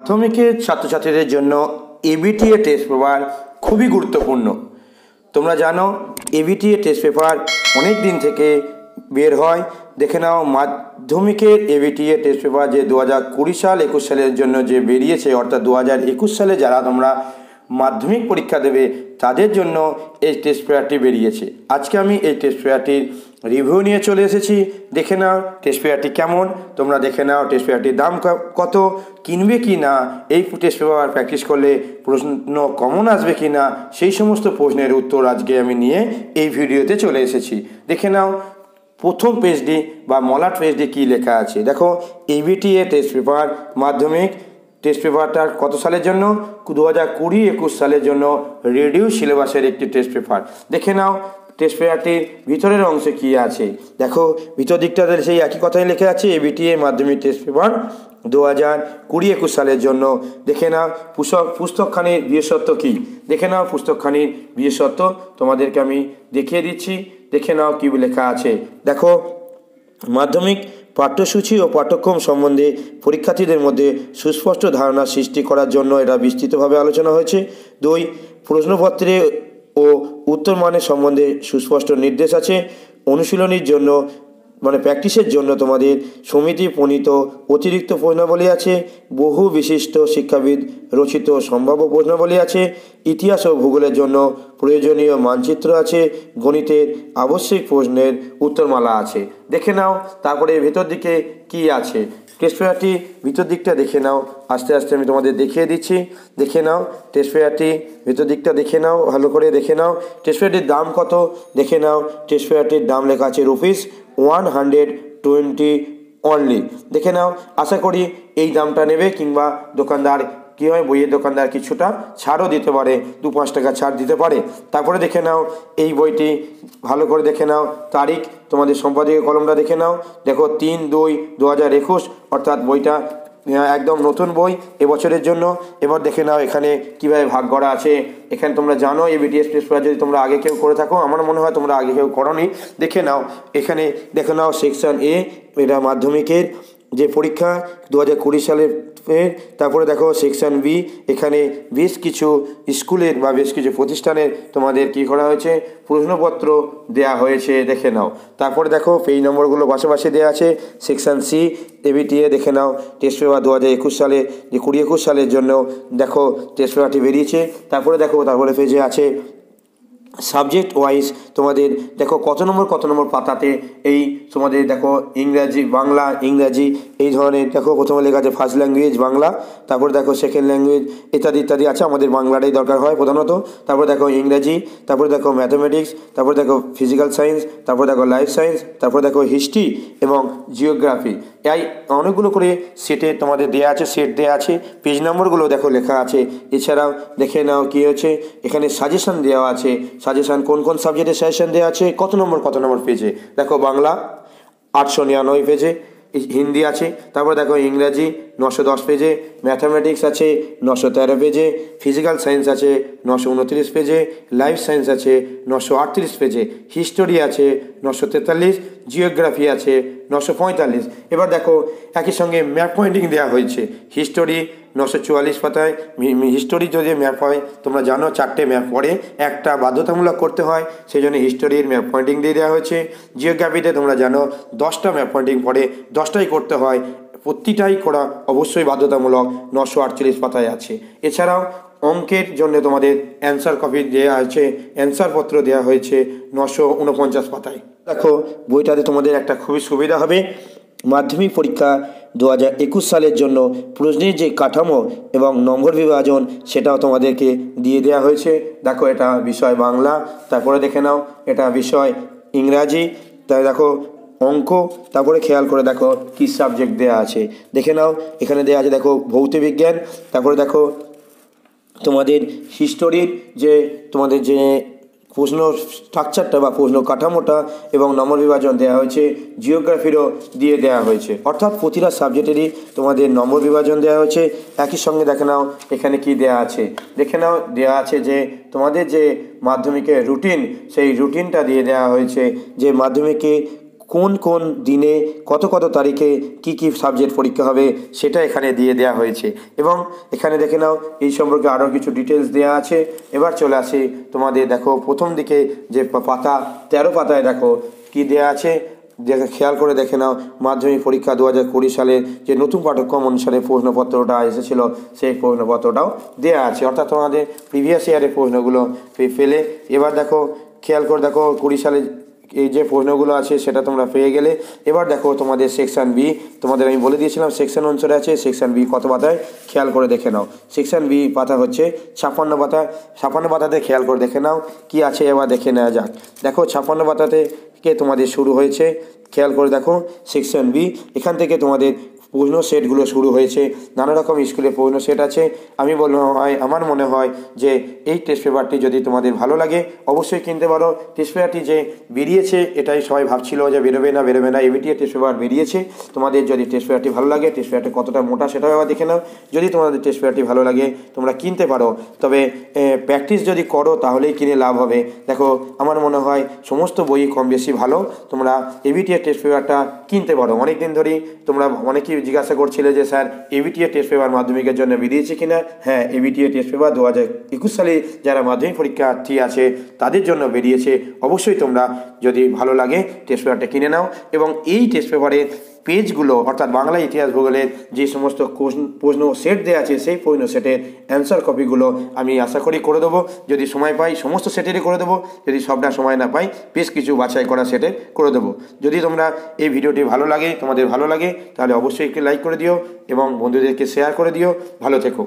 মাধ্যমিকের ছাত্রছাত্রীদের জন্য এবিটিএ টেস্ট পেপার খুবই গুরুত্বপূর্ণ। তোমরা জানো এবিটিএ টেস্ট পেপার অনেক দিন থেকে বের হয়। দেখে নাও মাধ্যমিকের এবিটিএ টেস্ট পেপার যে 2020 সাল 21 সালের জন্য যে বেরিয়েছে, অর্থাৎ 2021 সালে যারা তোমরা মাধ্যমিক পরীক্ষা দেবে তাদের জন্য এই টেস্ট পেপারটি বেরিয়েছে। আজকে আমি এই টেস্ট পেপারটির রিভিউ নিয়ে চলে এসেছি। দেখে নাও টেস্ট পেপারটি কেমন, তোমরা দেখে নাও টেস্ট পেপারটির দাম কত, কিনবে কি না, এই টেস্ট পেপার প্র্যাকটিস করলে প্রশ্ন কমন আসবে কি না, সেই সমস্ত প্রশ্নের উত্তর আজকে আমি নিয়ে এই ভিডিওতে চলে এসেছি। দেখে নাও প্রথম পেজটি বা মলাট পেজটি কী লেখা আছে। দেখো এবিটিএ টেস্ট পেপার মাধ্যমিক টেস্ট পেপারটার কত সালের জন্য? 2020-21 সালের জন্য রিডিউস সিলেবাসের একটি টেস্ট পেপার। দেখে নাও টেস্ট পেপারটির ভিতরের অংশে কী আছে। দেখো ভিতর দিকটাতে সেই একই কথাই লেখা আছে, এবিটিএ মাধ্যমিক টেস্ট পেপার 2020-21 সালের জন্য। দেখে নাও পুস্তকখানির বিশেষত্ব কী। দেখে নাও পুস্তকখানির বিশেষত্ব তোমাদেরকে আমি দেখিয়ে দিচ্ছি। দেখে নাও কী লেখা আছে। দেখো মাধ্যমিক পাঠ্যসূচি ও পাঠ্যক্রম সম্বন্ধে পরীক্ষার্থীদের মধ্যে সুস্পষ্ট ধারণা সৃষ্টি করার জন্য এটা বিস্তৃতভাবে আলোচনা হয়েছে। 2. প্রশ্নপত্রে ও উত্তর মানের সম্বন্ধে সুস্পষ্ট নির্দেশ আছে। অনুশীলনীর জন্য প্র্যাকটিসের জন্য তোমাদের সমিতি প্রণীত অতিরিক্ত প্রশ্নাবলী আছে। বহু বিশিষ্ট শিক্ষাবিদ রচিত সম্ভাব্য প্রশ্নাবলী আছে। ইতিহাস ও ভূগোলের জন্য প্রয়োজনীয় মানচিত্র আছে। গণিতের আবশ্যিক প্রশ্নের উত্তরমালা আছে। দেখে নাও তারপরে ভেতর দিকে কি আছে। টেস্ট পেপারটি ভিতর দিকটা দেখে নাও, আস্তে আস্তে আমি তোমাদের দেখিয়ে দিচ্ছি। দেখে নাও টেস্ট পেপারটি ভিতর দিকটা দেখে নাও, ভালো করে দেখে নাও। টেস্ট পেপারটির দাম কত দেখে নাও। টেস্ট পেপারটির দাম লেখা আছে ₹120 অনলি। দেখে নাও, আশা করি এই দামটা নেবে, কিংবা দোকানদার কী হয়, বইয়ের দোকানদার কিছুটা ছাড়ও দিতে পারে, 2-5 টাকা ছাড় দিতে পারে। তারপরে দেখে নাও এই বইটি ভালো করে দেখে নাও, তারিখ তোমাদের সম্পাদকীয় কলমটা দেখে নাও। দেখো 3/2/2021, অর্থাৎ বইটা একদম নতুন বই এবছরের জন্য। এবার দেখে নাও এখানে কিভাবে ভাগ করা আছে। এখানে তোমরা জানো এবিটিএস টেস্ট পেপার যদি তোমরা আগে কেউ করে থাকো, আমার মনে হয় তোমরা আগে কেউ করোনি। দেখে নাও এখানে দেখে নাও সেকশন এ, এটা মাধ্যমিকের যে পরীক্ষা 2020 সালের। তারপরে দেখো সেকশন বি, এখানে বেশ কিছু স্কুলের বা বেশ কিছু প্রতিষ্ঠানের তোমাদের কি করা হয়েছে, প্রশ্নপত্র দেয়া হয়েছে। দেখে নাও তারপরে দেখো পেজ নম্বরগুলো পাশাপাশি দেওয়া আছে। সেকশন সি এবিটিএ দেখে নাও টেস্ট পেপার 2021 সালে যে 20-21 সালের জন্য দেখো টেস্ট পেপারটি বেরিয়েছে। তারপরে দেখো তারপরে পেজে আছে সাবজেক্ট ওয়াইজ তোমাদের দেখো কত নম্বর পাতাতে এই তোমাদের দেখো ইংরাজি, বাংলা, ইংরাজি এই ধরনের দেখো প্রথমে লেখা আছে ফার্স্ট ল্যাঙ্গুয়েজ বাংলা, তারপরে দেখো সেকেন্ড ল্যাঙ্গুয়েজ ইত্যাদি ইত্যাদি আছে। আমাদের বাংলাটাই দরকার হয় প্রধানত। তারপরে দেখো ইংরাজি, তারপরে দেখো ম্যাথামেটিক্স, তারপরে দেখো ফিজিক্যাল সায়েন্স, তারপরে দেখো লাইফ সায়েন্স, তারপরে দেখো হিস্ট্রি এবং জিওগ্রাফি। এই অনেকগুলো করে সেটে তোমাদের দেওয়া আছে, সেট দেওয়া আছে। পেজ নম্বরগুলো দেখো লেখা আছে। এছাড়াও দেখে নাও কী হচ্ছে, এখানে সাজেশন দেওয়া আছে। সাজেশন কোন কোন সাবজেক্টের সাজেশন দেওয়া আছে, কত নম্বর পেজে। দেখো বাংলা 899 পেজে, হিন্দি আছে। তারপর দেখো ইংরাজি 910 পেজে, ম্যাথামেটিক্স আছে 913 পেজে, ফিজিক্যাল সায়েন্স আছে 929 পেজে, লাইফ সায়েন্স আছে 938 পেজে, হিস্টোরি আছে 943, জিওগ্রাফি আছে 945। এবার দেখো একই সঙ্গে ম্যাপ পয়েন্টিং দেওয়া হয়েছে। হিস্টোরি 944 পাতায়। হিস্টোরি যদি ম্যাপ হয় তোমরা জানো 4টে ম্যাপ পড়ে, একটা বাধ্যতামূলক করতে হয়, সেই জন্য হিস্টোরির ম্যাপ পয়েন্টিং দিয়ে দেওয়া হয়েছে। জিওগ্রাফিতে তোমরা জানো 10টা ম্যাপ পয়েন্টিং পড়ে, 10টাই করতে হয়, প্রতিটাই করা অবশ্যই বাধ্যতামূলক, 948 পাতায় আছে। এছাড়াও অঙ্কের জন্য তোমাদের অ্যান্সার কপি দেওয়া আছে, অ্যান্সার পত্র দেওয়া হয়েছে 949 পাতায়। দেখো বইটাতে তোমাদের একটা খুবই সুবিধা হবে। মাধ্যমিক পরীক্ষা 2021 সালের জন্য প্রশ্নের যে কাঠামো এবং নম্বর বিভাজন সেটাও তোমাদেরকে দিয়ে দেওয়া হয়েছে। দেখো এটা বিষয় বাংলা, তারপরে দেখে নাও এটা বিষয় ইংরাজি, তাই দেখো অঙ্ক, তারপরে খেয়াল করে দেখো কী সাবজেক্ট দেওয়া আছে। দেখে নাও এখানে দেওয়া আছে দেখো ভৌত বিজ্ঞান, তারপরে দেখো তোমাদের হিস্টোরির যে তোমাদের যে প্রশ্ন স্ট্রাকচারটা বা প্রশ্ন কাঠামোটা এবং নম্বর বিভাজন দেওয়া হয়েছে। জিওগ্রাফিরও দিয়ে দেওয়া হয়েছে, অর্থাৎ প্রতিটা সাবজেক্টেরই তোমাদের নম্বর বিভাজন দেওয়া হয়েছে। একই সঙ্গে দেখে নাও এখানে কি দেওয়া আছে। দেখে নাও দেওয়া আছে যে তোমাদের যে মাধ্যমিকের রুটিন, সেই রুটিনটা দিয়ে দেওয়া হয়েছে যে মাধ্যমিকে কোন কোন দিনে কত কত তারিখে কি কি সাবজেক্ট পরীক্ষা হবে সেটা এখানে দিয়ে দেওয়া হয়েছে। এবং এখানে দেখে নাও এই সম্পর্কে আরও কিছু ডিটেলস দেওয়া আছে। এবার চলে আসি তোমাদের, দেখো প্রথম দিকে যে পাতা 13 পাতায় দেখো কি দেওয়া আছে, খেয়াল করে দেখে নাও। মাধ্যমিক পরীক্ষা 2020 সালের যে নতুন পাঠ্যক্রম অনুসারে প্রশ্নপত্রটা এসেছিলো সেই প্রশ্নপত্রটাও দেওয়া আছে, অর্থাৎ তোমাদের প্রিভিয়াস ইয়ারের প্রশ্নগুলো ফেলে। এবার দেখো খেয়াল করে দেখো 20 সালে এই যে প্রশ্নগুলো আছে সেটা তোমরা পেয়ে গেলে। এবার দেখো তোমাদের সেকশন বি, তোমাদের আমি বলে দিয়েছিলাম সেকশন অনুসারে আছে। সেকশন বি কত পাতায় খেয়াল করে দেখে নাও। সেকশন বি পাতা হচ্ছে 56 পাতা। 56 পাতাতে খেয়াল করে দেখে নাও কি আছে, এবার দেখে নেওয়া যাক। দেখো 56 পাতাতে তোমাদের শুরু হয়েছে, খেয়াল করে দেখো সেকশন বি। এখান থেকে তোমাদের প্রশ্ন সেটগুলো শুরু হয়েছে, নানা রকম স্কুলের প্রশ্ন সেট আছে। আমার মনে হয় যে এই টেস্ট পেপারটি যদি তোমাদের ভালো লাগে অবশ্যই কিনতে পারো। টেস্ট পেপারটি যে বেরিয়েছে এটাই সবাই ভাবছিল যে বেরোবে না, এবিটিএ টেস্ট পেপার বেরিয়েছে। তোমাদের যদি টেস্ট পেপারটি ভালো লাগে, টেস্ট পেপারটি কতটা মোটা সেটাও আবার দেখে নাও। যদি তোমাদের টেস্ট পেপারটি ভালো লাগে তোমরা কিনতে পারো, তবে প্র্যাকটিস যদি করো তাহলেই কিনে লাভ হবে। দেখো আমার মনে হয় সমস্ত বই কম বেশি ভালো, তোমরা এবিটিএ টেস্ট পেপারটা কিনতে পারো। অনেক দিন ধরেই তোমরা অনেকেই জিজ্ঞাসা করছিলে যে স্যার এবিটিএ টেস্ট পেপার মাধ্যমিকের জন্য বেরিয়েছে কিনা। হ্যাঁ, এবিটিএ টেস্ট পেপার 2021 সালে যারা মাধ্যমিক পরীক্ষার্থী আছে তাদের জন্য বেরিয়েছে। অবশ্যই তোমরা যদি ভালো লাগে টেস্ট পেপারটা কিনে নাও। এবং এই টেস্ট পেপারের পেজগুলো অর্থাৎ বাংলা ইতিহাস ভূগোলের যে সমস্ত প্রশ্ন সেট দেওয়া আছে সেই প্রশ্ন সেটের অ্যান্সার কপিগুলো আমি আশা করি করে দেবো। যদি সময় পাই সমস্ত সেটেরই করে দেবো, যদি সবটা সময় না পাই বেশ কিছু বাছাই করা সেটের করে দেবো। যদি তোমরা এই ভিডিওটি তোমাদের ভালো লাগে তাহলে অবশ্যই একটি লাইক করে দিও এবং বন্ধুদেরকে শেয়ার করে দিও। ভালো থেকো।